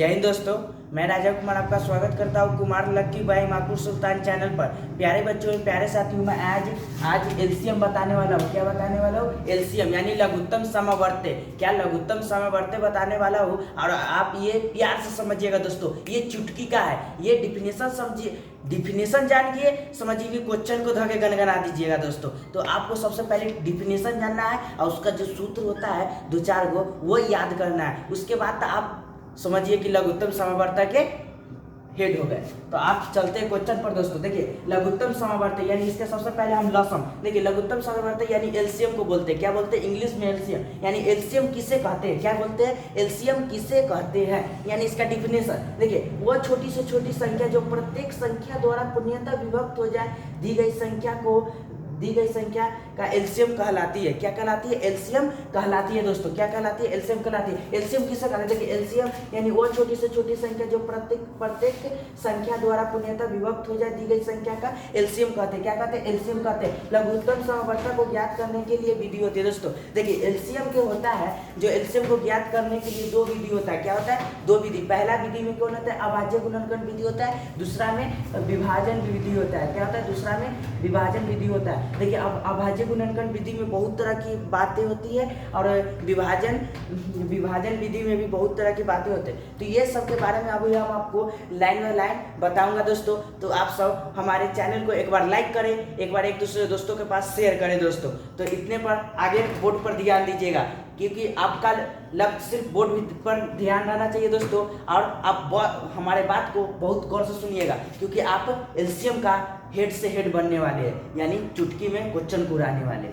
जय हिंद दोस्तों, मैं राजा कुमार आपका स्वागत करता हूँ कुमार लक्की भाई माकुर सुल्तान चैनल पर। प्यारे बच्चों प्यारे साथियों, मैं आज एलसीएम बताने वाला हूँ। क्या बताने वाला हूँ? एलसीएम यानी लघुत्तम समवर्ती। क्या लघुत्तम समवर्ती बताने वाला हूँ। और आप ये प्यार से समझिएगा दोस्तों, ये चुटकी का है। ये डिफिनेशन समझिए, डिफिनेशन जानिए, समझिए कि क्वेश्चन को धके गनगना दीजिएगा दोस्तों। तो आपको सबसे पहले डिफिनेशन जानना है और उसका जो सूत्र होता है 2-4 गो वो याद करना है। उसके बाद आप समझिए कि लघुत्तम समवर्ती के हेड हो गए। तो आप चलते हैं क्वेश्चन पर दोस्तों। देखिए लघुत्तम समवर्ती यानी इसके सबसे पहले हम लसम देखिए। लघुत्तम समवर्ती यानी एलसीएम को बोलते हैं। क्या बोलते हैं इंग्लिश में? एलसीएम। यानी एलसीएम किसे कहते हैं? क्या बोलते हैं? एलसीएम किसे कहते हैं, यानी इसका डिफिनेशन देखिए। वो छोटी से छोटी संख्या जो प्रत्येक संख्या द्वारा पूर्णतः विभक्त हो जाए, दी गई संख्या का एलसीएम कहलाती है। क्या कहलाती है? एलसीएम कहलाती है दोस्तों। क्या कहलाती है? एलसीएम कहलाती है। एलसीएम किसे कहते हैं? देखिए एलसीएम यानी वो छोटी से छोटी संख्या जो प्रत्येक संख्या द्वारा पूर्णतः विभक्त हो जाए, दी गई संख्या का एलसीएम कहते हैं। क्या कहते हैं? एलसीएम कहते हैं। लघुत्तम समवर्ती को ज्ञात करने के लिए विधि होती है दोस्तों। देखिए एलसीएम क्या होता है, जो एलसीएम को ज्ञात करने के लिए 2 विधि होता है। क्या होता है? 2 विधि। पहला विधि में कौन होता है? अभाज्य गुणनखंड विधि होता है। दूसरा में विभाजन विधि होता है। क्या होता है? दूसरा में विभाजन विधि होता है। देखिए अब अभाज्य गुणनखंड विधि में बहुत तरह की बातें होती है और विभाजन विधि में भी बहुत तरह की बातें होती है। तो ये सब के बारे में अभी हम आपको लाइन बाय लाइन बताऊंगा दोस्तों। तो आप सब हमारे चैनल को एक बार लाइक करें, एक बार एक दूसरे दोस्तों के पास शेयर करें दोस्तों। तो इतने पर आगे बोर्ड पर ध्यान दीजिएगा, क्योंकि आपका लक्ष्य सिर्फ बोर्ड पर ध्यान रहना चाहिए दोस्तों। और आप हमारे बात को बहुत गौर से सुनिएगा, क्योंकि आप एलसीएम का हेड से हेड बनने वाले हैं, यानी चुटकी में क्वेश्चन को उड़ाने वाले।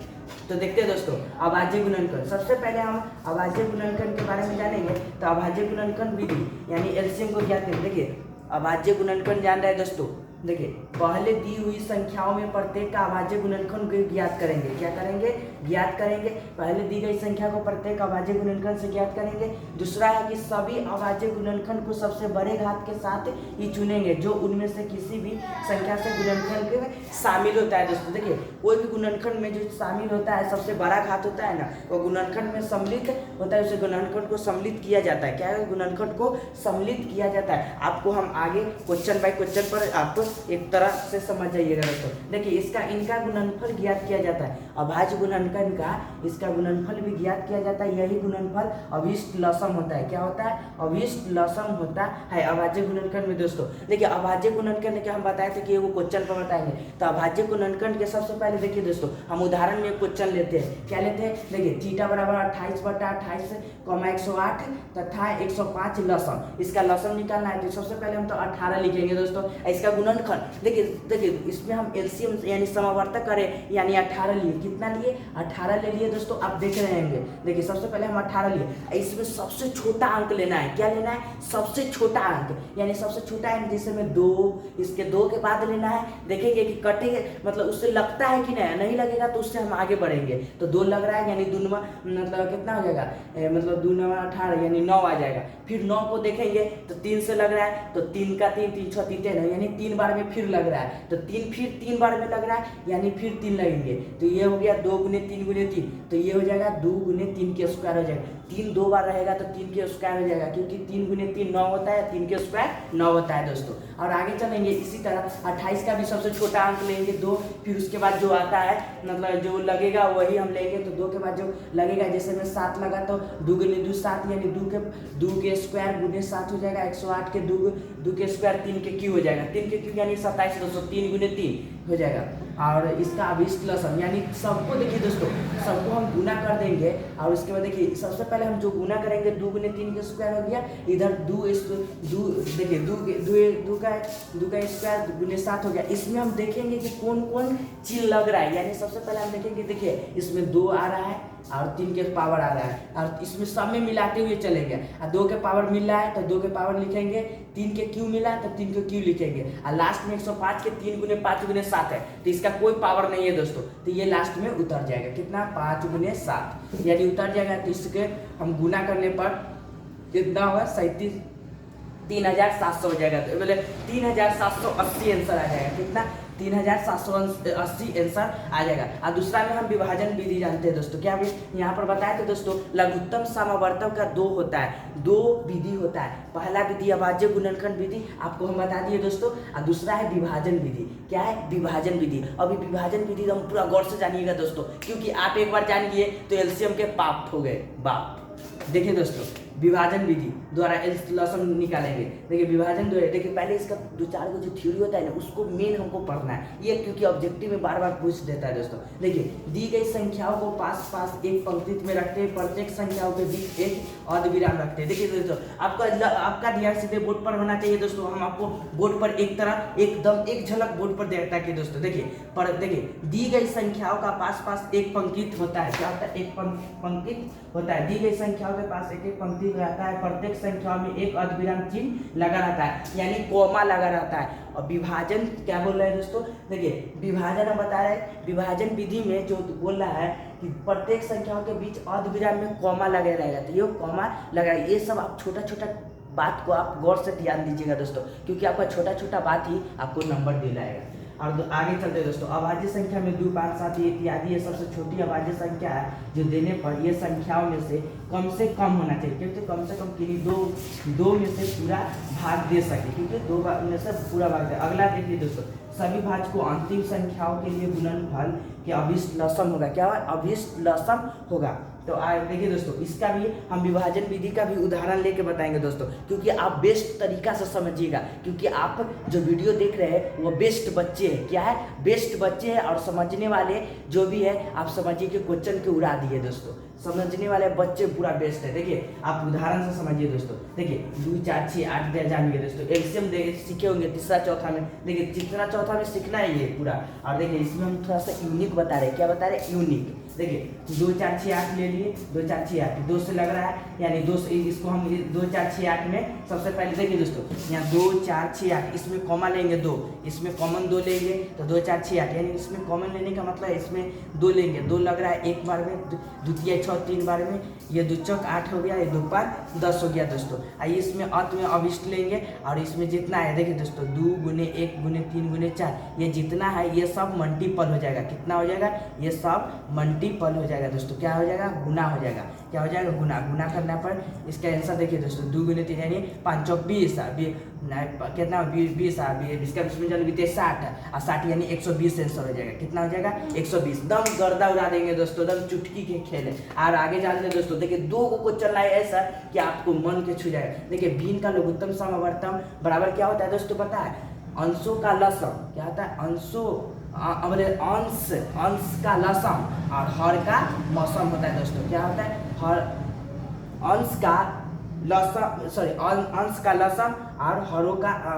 तो देखते हैं दोस्तों अभाज्य गुणनखंड। सबसे पहले हम अभाज्य गुणनखंड के बारे में जानेंगे। तो अभाज्य गुणनखंड विधि यानी एलसीएम को ज्ञात करें। देखिए अभाज्य गुणनखंड जान रहे हैं दोस्तों। देखिए पहले दी हुई संख्याओं में प्रत्येक का अभाज्य गुणनखंड को ज्ञात करेंगे। क्या करेंगे? ज्ञात करेंगे। पहले दी गई संख्या को प्रत्येक अभाज्य गुणनखंड से ज्ञात करेंगे। दूसरा है कि सभी अभाज्य गुणनखंड को सबसे बड़े घात के साथ ही चुनेंगे जो उनमें से किसी भी संख्या से गुणनखंड में शामिल होता है दोस्तों। देखिए कोई भी गुणनखंड में जो शामिल होता है, सबसे बड़ा घात होता है ना, वो गुणनखंड में सम्मिलित होता है। उसे गुणनखंड को सम्मिलित किया जाता है। क्या है? गुणनखंड को सम्मिलित किया जाता है। आपको हम आगे क्वेश्चन बाय क्वेश्चन पर आपको एक तरह से समझ जाइएगा दोस्तों। देखिए इनका गुणनफल ज्ञात किया जाता है। अभाज्य गुणनखंड का इसका गुणनफल भी ज्ञात किया जाता है। यही गुणनफल अभिष्ट लसम होता है। क्या होता है? अभिष्ट लसम होता है अभाज्य गुणनखंड में दोस्तों। देखिए अभाज्य गुणनखंड के हम बताए थे कि वो क्वेश्चन पर बताएंगे। तो अभाज्य गुणनखंड के सबसे पहले देखिए दोस्तों, हम उदाहरण में क्वेश्चन लेते हैं। क्या लेते हैं? देखिए थीटा बराबर 28/28, 108 तथा 105 लसम। इसका लसम निकालना है। तो सबसे पहले हम तो 18 लिखेंगे दोस्तों। इसका गुणनखंड देखिए इसमें हम एलसीएम यानी समवर्ती करें, यानी 18 लिए। कितना लिए? 18 ले लिए दोस्तों। आप देख रहे होंगे। देखिए सबसे पहले हम 18 लिए। इसमें सबसे छोटा अंक लेना है। क्या लेना है? सबसे छोटा अंक, यानी सबसे छोटा है जैसे में 2, इसके 2 के बाद लेना है। देखेंगे कि कटेंगे, मतलब उससे लगता है कि नहीं लगेगा, तो उससे हम आगे बढ़ेंगे। तो 2 लग रहा है, यानी दूनमा मतलब कितना हो जाएगा? मतलब 2 9 18 यानी 9 आ जाएगा। फिर 9 को देखेंगे तो 3 से लग रहा है, तो 3 का 3 3 6 3 10 यानी 3 बार में फिर लग रहा है। तो 3 फिर 3 बार में लग रहा है, यानी फिर 3 लगेंगे। तो ये हो गया 2 गुने 3 गुने 3। तो ये हो जाएगा 2 गुने 3 के स्क्वायर हो जाएगा। 3 2 बार रहेगा तो 3 के स्क्वायर हो जाएगा, क्योंकि 3 गुने 3 9 होता है, 3 के स्क्वायर 9 होता है दोस्तों। और आगे चलेंगे इसी तरह 28 का भी सबसे छोटा अंक लेंगे 2। फिर उसके बाद जो आता है मतलब जो लगेगा वही हम लेंगे। तो 2 के बाद जो लगेगा, जैसे में 7 लगा तो 2 गुने 2 7, यानी 2 के स्क्वायर गुने 7 हो जाएगा। 108 के 2 के स्क्वायर 3 के क्यू हो जाएगा। 3 के क्यू यानी 27 दोस्तों। 3 गुने 3 हो जाएगा। और इसका अभिष्ट लसम यानी सबको देखिए दोस्तों, सबको हम गुना कर देंगे। और उसके बाद देखिए सबसे पहले हम जो गुना करेंगे 2 गुने 3 के स्क्वायर हो गया। इधर 2 देखिए 2 का स्क्वायर गुने 7 हो गया। इसमें हम देखेंगे कि कौन कौन चीज लग रहा है। यानी सबसे पहले हम देखेंगे, देखिए इसमें 2 आ रहा है और 3 के पावर आ रहा है, और इसमें सब में मिलाते हुए चलेंगे। और 2 के पावर मिल रहा है तो 2 के पावर लिखेंगे। 3 के क्यू मिला है तो 3 के क्यू लिखेंगे। और लास्ट में 105 के 3 गुने 5 गुने 7 है, तो इसका कोई पावर नहीं है दोस्तों। तो ये लास्ट में उतर जाएगा। कितना? 5 गुने 7 यानी उतर जाएगा। तो इसके हम गुना करने पर कितना होगा? 37 3700 हो जाएगा। तो बोले 3780 आंसर आ जाएगा। कितना? 3780 आंसर आ जाएगा। और दूसरा में हम विभाजन विधि जानते हैं दोस्तों, क्या भी यहाँ पर बताए थे दोस्तों, लघुत्तम समावर्तक का दो होता है, दो विधि होता है। पहला विधि अभाज्य गुणनखंड विधि आपको हम बता दिए दोस्तों, और दूसरा है विभाजन विधि। क्या है? विभाजन विधि। अभी विभाजन विधि तो हम पूरा गौर से जानिएगा दोस्तों, क्योंकि आप एक बार जान लिए तो एलसीएम के पाप हो गए बाप। देखिए दोस्तों, विभाजन विधि द्वारा लसम निकालेंगे। देखिए विभाजन द्वारा, देखिए पहले इसका दो चार को जो थ्योरी होता है ना, उसको मेन हमको पढ़ना है ये, क्योंकि ऑब्जेक्टिव में बार बार पूछ देता है दोस्तों। देखिए दी गई संख्याओं को पास पास एक पंक्ति में रखते हैं, प्रत्येक संख्याओं के बीच एक अर्धविराम रखते हैं। देखिए दोस्तों, आपका ध्यान सीधे बोर्ड पर होना चाहिए दोस्तों। हम आपको बोर्ड पर एक तरह एकदम एक झलक बोर्ड पर देखता कि दोस्तों देखिए दी गई संख्याओं का पास पास एक पंक्ति होता है। क्या होता है? एक पंक्ति होता है। दी गई संख्याओं के पास एक एक पंक्ति रहता है, प्रत्येक संख्या में एक अर्धविराम चिन्ह लगा रहता है, यानी कोमा लगा रहता है। और विभाजन क्या बोल रहे हैं दोस्तों? देखिए विभाजन हम बता रहे हैं, विभाजन विधि में जो बोल रहा है कि प्रत्येक संख्याओं के बीच अर्धविराम में कोमा लगे रहेगा, तो ये कोमा लगा। ये सब आप छोटा छोटा बात को आप गौर से ध्यान दीजिएगा दोस्तों, क्योंकि आपका छोटा छोटा बात ही आपको नंबर दिलाएगा। और आगे चलते दोस्तों, अभाज्य संख्या में 2, 5, 7 इत्यादि ये सबसे छोटी अभाज्य संख्या है, जो देने पर ये संख्याओं में से कम होना चाहिए, क्योंकि कम से कम किन्हीं दो में से पूरा भाग दे सके, क्योंकि दो में से पूरा भाग दे। अगला देखिए दोस्तों, सभी भाज्य को अंतिम संख्याओं के लिए गुणनफल के अभिष्ट लसम होगा। क्या है? अभिष्ट लसम होगा। तो देखिए दोस्तों, इसका भी हम विभाजन विधि का भी उदाहरण लेके बताएंगे दोस्तों, क्योंकि आप बेस्ट तरीका से समझिएगा, क्योंकि आप जो वीडियो देख रहे हैं वो बेस्ट बच्चे हैं। क्या है? बेस्ट बच्चे हैं, और समझने वाले जो भी है आप समझिए कि क्वेश्चन के उड़ा दिए दोस्तों। समझने वाले बच्चे पूरा बेस्ट है। देखिए आप उदाहरण से समझिए दोस्तों। देखिए 2, 4, 6, 8 जानिए दोस्तों, एलसीएम सीखे होंगे तीसरा चौथा में। देखिए तीसरा चौथा में सीखना है ये पूरा। और देखिए इसमें हम थोड़ा सा यूनिक बता रहे हैं। क्या बता रहे हैं? यूनिक। देखिए 2, 4, 6, 8 ले लिए, 2, 4, 6, 8 2 से लग रहा है, यानी 2 से इसको हम 2, 4, 6, 8 में सबसे पहले देखिए दोस्तों, यहाँ 2, 4, 6, 8 इसमें कॉमा लेंगे 2, इसमें कॉमन 2 लेंगे तो 2, 4, 6, 8, यानी इसमें कॉमन लेने का मतलब इसमें 2 लेंगे। 2 लग रहा है एक बार में, द्वितीय 6 3 बार में, ये 2 चौक 8 हो गया, ये 2 5 10 हो गया दोस्तों। आइए इसमें अंत में अभिष्ट लेंगे, और इसमें जितना है देखिए दोस्तों 2 गुने 1 गुने 3 गुने 4, ये जितना है ये सब मल्टीपल हो जाएगा। कितना हो जाएगा? ये सब मल्टीपल हो जाएगा दोस्तों। क्या हो जाएगा? गुना हो जाएगा। क्या हो जाएगा? गुना करने पर इसका आंसर देखिए दोस्तों, 2 गुने 3 यानी 5 चौक 20, कितना 20, इसका इसमें चल बीते 60, और 60 यानी 120 आंसर हो जाएगा। कितना हो जाएगा? 120। दम गर्दा उड़ा देंगे दोस्तों, दम चुटकी के खेल है। और आगे जाते दोस्तों, देखिए 2 को चलना है ऐसा कि आपको मन के छू जाएगा। देखिए भिन्न का लघुत्तम समवर्तम बराबर क्या होता है दोस्तों? पता है? अंशों का लसम। क्या होता है? अंश का लसम और हर का मौसम होता है दोस्तों। क्या होता है? अंश का लसम और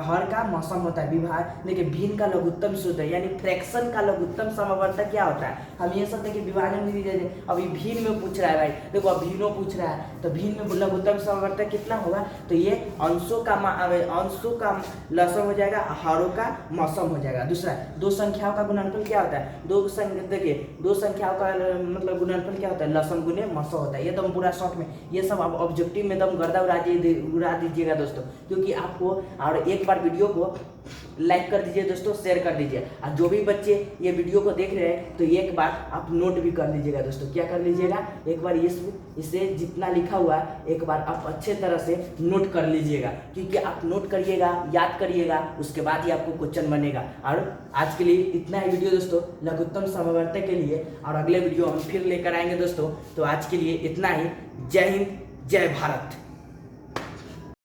हर का मौसम होता है। विभाजन देखिए भिन्न का लघुत्तम सूत्र, यानी फ्रैक्शन का लघुत्तम समवर्तक क्या होता है? हम ये सब देखिए विभाजन विधि दे दे। अभी भिन्न में पूछ रहा है भाई, देखो अब भिन्नों पूछ रहा है, तो भिन्न में लघुत्तम समवर्तक कितना होगा? तो ये अंशों का लसम हो जाएगा, हरों का मौसम हो जाएगा। दूसरा, 2 संख्याओं का गुणनफल क्या होता है? 2 संख्याओं का मतलब गुणनफल क्या होता है? लसम गुने मौसम होता है। ये तो पूरा शॉर्ट में, ये सब आप ऑब्जेक्टिव में दम गर्दा उड़ा दीजिएगा दोस्तों, क्योंकि आपको, और एक बार वीडियो को लाइक कर दीजिए दोस्तों, शेयर कर दीजिए। और जो भी बच्चे ये वीडियो को देख रहे हैं तो एक बार आप नोट भी कर लीजिएगा दोस्तों। क्या कर लीजिएगा? एक बार इसे जितना लिखा हुआ है एक बार आप अच्छे तरह से नोट कर लीजिएगा, क्योंकि आप नोट करिएगा, याद करिएगा, उसके बाद ही आपको क्वेश्चन बनेगा। और आज के लिए इतना ही वीडियो दोस्तों लघुत्तम समवर्तक के लिए, और अगले वीडियो हम फिर लेकर आएंगे दोस्तों। तो आज के लिए इतना ही। जय हिंद, जय भारत।